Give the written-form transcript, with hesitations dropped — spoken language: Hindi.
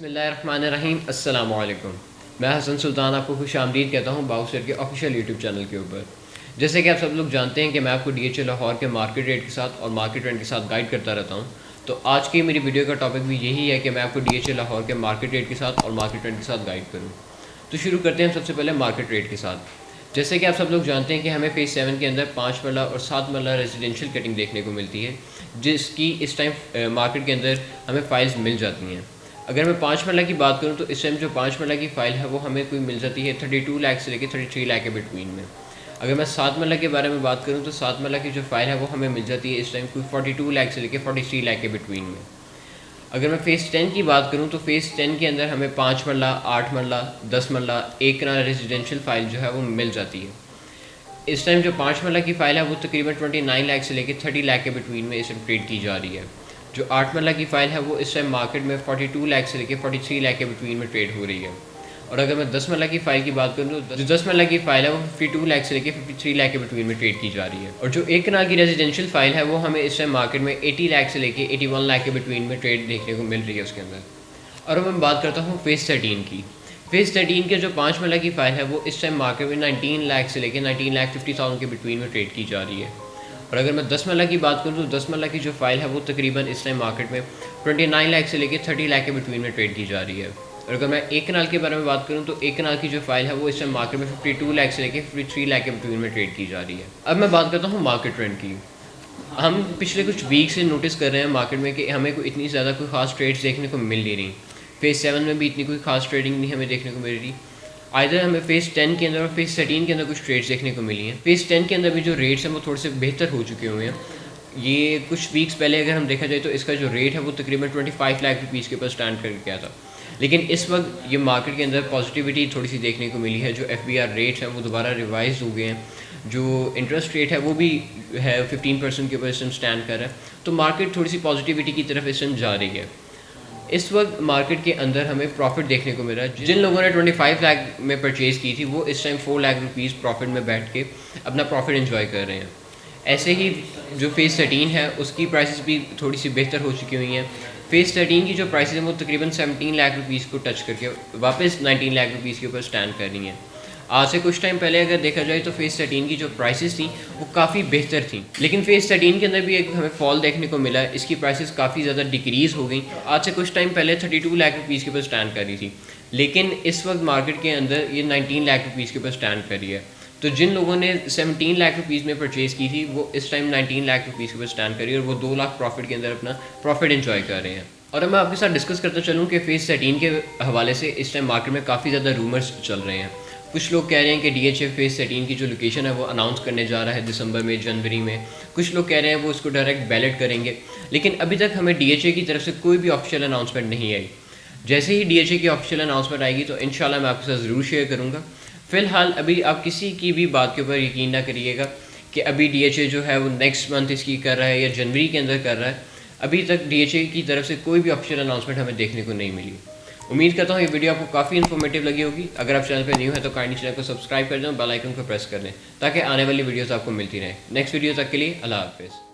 बिस्मिल्लाहिर्रहमानिर्रहीम। अस्सलामु अलैकुम। मैं हसन सुल्तान आपको खुश आमदीद कहता हूँ बाउसर के ऑफिशियल यूट्यूब चैनल के ऊपर। जैसे कि आप सब लोग जानते हैं कि मैं आपको DHA लाहौर के मार्केट रेट के साथ और मार्केट ट्रेंड के साथ गाइड करता रहता हूँ। तो आज की मेरी वीडियो का टॉपिक भी यही है कि मैं आपको DHA लाहौर के मार्केट रेट के साथ और मार्केट ट्रेंड के साथ गाइड करूँ। तो शुरू करते हैं सबसे पहले मार्केट रेट के साथ। जैसे कि आप सब लोग जानते हैं कि हमें फेज़ 7 के अंदर 5 मरला और 7 मरला रेजिडेंशियल कटिंग देखने को मिलती है, जिसकी इस टाइम मार्केट के अंदर हमें फाइल्स मिल जाती हैं। अगर मैं 5 मरला की बात करूं तो इस टाइम जो 5 मरला की फ़ाइल है वो हमें कोई मिल जाती है 32 लाख से लेकर 33 लाख के बिटवीन में। अगर मैं 7 मरला के बारे में बात करूं तो 7 मरला की जो फ़ाइल है वो हमें मिल जाती है इस टाइम कोई 42 लाख से लेकर 43 लाख के बिटवीन में। अगर मैं फ़ेज़ 10 की बात करूं तो फ़ेज़ 10 के अंदर हमें 5 मरला, 8 मरला, 10 मरला, 1 कनाल रेजिडेंशियल फ़ाइल जो है वो मिल जाती है। इस टाइम जो 5 मरला की फ़ाइल है वो तकरीबन 29 लाख से लेकर 30 लाख के बिटवीन में इस टाइम ट्रेड की जा रही है। जो 8 मरला की फ़ाइल है वो इस टाइम मार्केट में 42 लाख से लेकर 43 लाख के बिटवीन में ट्रेड हो रही है। और अगर मैं 10 मरला की फ़ाइल की बात करूँ तो जो 10 मरला की फ़ाइल है वो 52 लाख से लेकर 53 लाख के बिटवीन में ट्रेड की जा रही है। और जो 1 कनाल की रेजिडेंशियल फ़ाइल है वो हमें इस टाइम मार्केट में 80 लाख से लेकर 81 लाख के बिटवीन में ट्रेड देखने को मिल रही है उसके अंदर। और अब मैं बात करता हूँ फ़ेज़ 13 की। फ़ेज़ 13 के जो 5 मरला की फ़ाइल है वो इस टाइम मार्केट में 19 लाख से लेकर 19,50,000 के बिटवीन में ट्रेड की जा रही है। और अगर मैं 10 मरला की बात करूँ तो 10 मरला की जो फ़ाइल है वो तकरीबन इस टाइम मार्केट में 29 लाख से लेकर 30 लाख के बिटवीन में ट्रेड की जा रही है। और अगर मैं 1 कनाल के बारे में बात करूँ तो 1 कनाल की जो फ़ाइल है वो इस टाइम मार्केट में 52 लाख से लेकर 53 लाख के बिटवीन में ट्रेड की जा रही है। अब मैं बात करता हूँ मार्केट ट्रेंड की। हम पिछले कुछ वीक से नोटिस कर रहे हैं मार्केट में कि हमें कोई इतनी ज़्यादा कोई ख़ास ट्रेड्स देखने को मिल नहीं रही। फ़ेज़ 7 में भी इतनी कोई ख़ास ट्रेडिंग नहीं हमें देखने को मिल रही। आइधर हमें फ़ेज़ 10 के अंदर और फ़ेज़ 13 के अंदर कुछ ट्रेड्स देखने को मिली हैं। फ़ेज़ 10 के अंदर भी जो रेट्स हैं वो थोड़े से बेहतर हो चुके हुए हैं। ये कुछ वीक्स पहले अगर हम देखा जाए तो इसका जो रेट है वो तकरीबन 25 लाख रुपीज़ के ऊपर स्टैंड कर गया था। लेकिन इस वक्त ये मार्केट के अंदर पॉजिटिविटी थोड़ी सी देखने को मिली है। जो FBR रेट्स हैं वो दोबारा रिवाइज हो गए हैं। जो इंटरेस्ट रेट है वो भी है 15% के ऊपर इस टाइम स्टैंड कर रहा है। तो मार्केट थोड़ी सी पॉजिटिविटी की तरफ इस टाइम जा रही है। इस वक्त मार्केट के अंदर हमें प्रॉफिट देखने को मिल रहा है। जिन लोगों ने 25 लाख में परचेज़ की थी वो इस टाइम 4 लाख रुपीज़ प्रॉफिट में बैठ के अपना प्रॉफिट एंजॉय कर रहे हैं। ऐसे ही जो फ़ेज़ 13 है उसकी प्राइसेस भी थोड़ी सी बेहतर हो चुकी हुई हैं। फ़ेज़ 13 की जो प्राइसेस हैं वो तकरीबन 17 लाख रुपीज़ को टच करके वापस 19 लाख रुपीज़ के ऊपर स्टैंड कर रही हैं। आज से कुछ टाइम पहले अगर देखा जाए तो फ़ेज़ 13 की जो प्राइसेस थी वो काफ़ी बेहतर थी, लेकिन फ़ेज़ 13 के अंदर भी एक हमें फॉल देखने को मिला। इसकी प्राइसेस काफ़ी ज़्यादा डिक्रीज़ हो गई। आज से कुछ टाइम पहले 32 लाख रुपीज़ के ऊपर स्टैंड कर रही थी, लेकिन इस वक्त मार्केट के अंदर ये 19 लाख रुपीज़ के ऊपर स्टैंड कर रही है। तो जिन लोगों ने 17 लाख रुपीज़ में परचेज़ की थी वो इस टाइम 19 लाख रुपीज़ के ऊपर स्टैंड कर रही है और वो 2 लाख प्रॉफिट के अंदर अपना प्रॉफिट एंजॉय कर रहे हैं। और अब मैं आपके साथ डिस्कस करता चलूँ कि फ़ेज़ 13 के हवाले से इस टाइम मार्केट में काफ़ी ज़्यादा रूमर्स चल रहे हैं। कुछ लोग कह रहे हैं कि DHA फ़ेज़ 13 की जो लोकेशन है वो अनाउंस करने जा रहा है दिसंबर में, जनवरी में। कुछ लोग कह रहे हैं वो उसको डायरेक्ट बैलेट करेंगे, लेकिन अभी तक हमें DHA की तरफ से कोई भी ऑफिशियल अनाउंसमेंट नहीं आई। जैसे ही DHA की ऑफिशियल अनाउंसमेंट आएगी तो इंशाल्लाह मैं आपके साथ ज़रूर शेयर करूँगा। फ़िलहाल अभी आप किसी की भी बात के ऊपर यकीन ना करिएगा कि अभी DHA जो है वो नेक्स्ट मंथ इसकी कर रहा है या जनवरी के अंदर कर रहा है। अभी तक DHA की तरफ से कोई भी ऑफिशियल अनाउंसमेंट हमें देखने को नहीं मिली। उम्मीद करता हूँ ये वीडियो आपको काफ़ी इन्फॉर्मेटिव लगी होगी। अगर आप चैनल पर न्यू है तो काइंडली चैनल को सब्सक्राइब कर दें, बेल आइकन को प्रेस कर दें ताकि आने वाली वीडियोस आपको मिलती रहें। नेक्स्ट वीडियो तक के लिए अल्लाह हाफ़िज़।